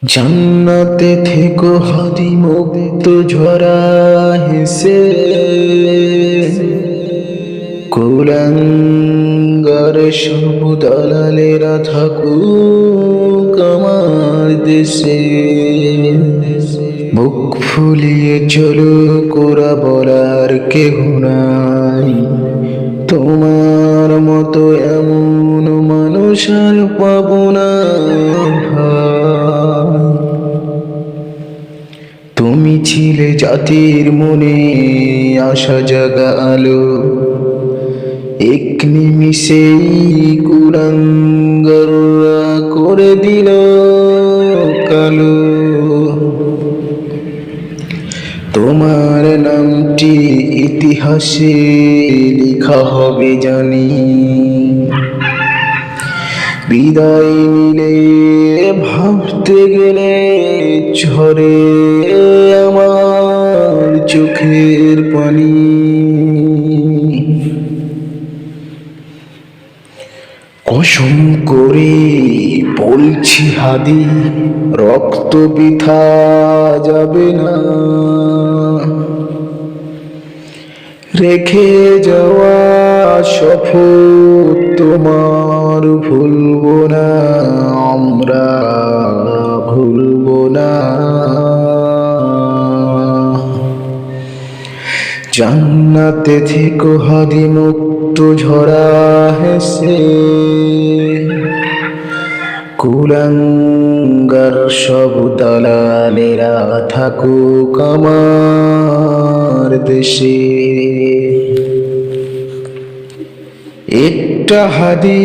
জান্নাতে থেকো হাদি মুক্ত ঝরা হেসে, কুলাঙ্গার সব দালালেরা থাকুক আমার দেশে। বুক ফুলিয়ে চলো, কোরা বলার কেহ নাই, তোমার মতো এমন মানুষ আর পাবো না ভাই। তুমি ছিলে জাতির মনে আশা জাগা আলো, এক নিমিষেই কুলাঙ্গাররা করে দিল কালো। তোমার নামটি ইতিহাসে লেখা হবে জানি, বিদায় নিলে ভাবতে গেলে ঝরে আমার চোখের পানি। কসম করে বলছি হাদি, রক্ত বৃথা যাবে না, রেখে যাওয়া শপথ তোমার ভুলবো না, আমরা ভুলবো না। জান্নাতে থেকো হাদি মুক্ত ঝরা হেসে, কুলাঙ্গার সব দালালেরা থাকুক আমার দেশে। একটা হাদি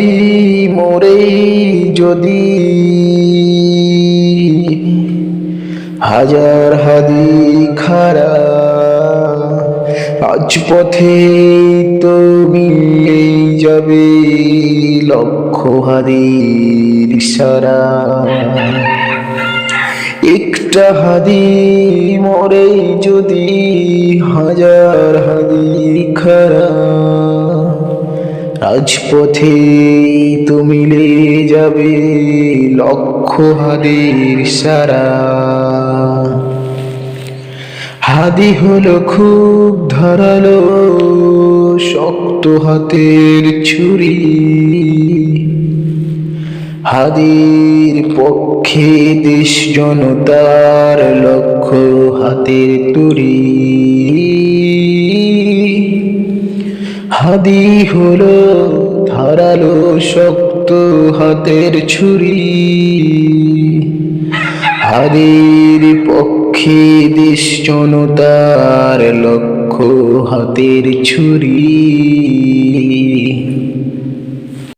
মরেই যদি হাজার হাদি খারা, আজ পথে তো মিলেই যাবে লক্ষ হাদির ইশারা। একটা হাদি মরে যদি হাজার হাদি খারা, রাজপথে তো মিলে যাবে লক্ষ হাদির ইশারা। হাদি হলো খুব ধারালো শক্ত হাতের ছুরি, হাদির পক্ষে দেশ জনতার লক্ষ হাতের তুরি। হাদি হলো ধারালো শক্ত হাতের ছুরি, হাদির পক্ষে দেশ জনতার লক্ষ হাতের ছুরি।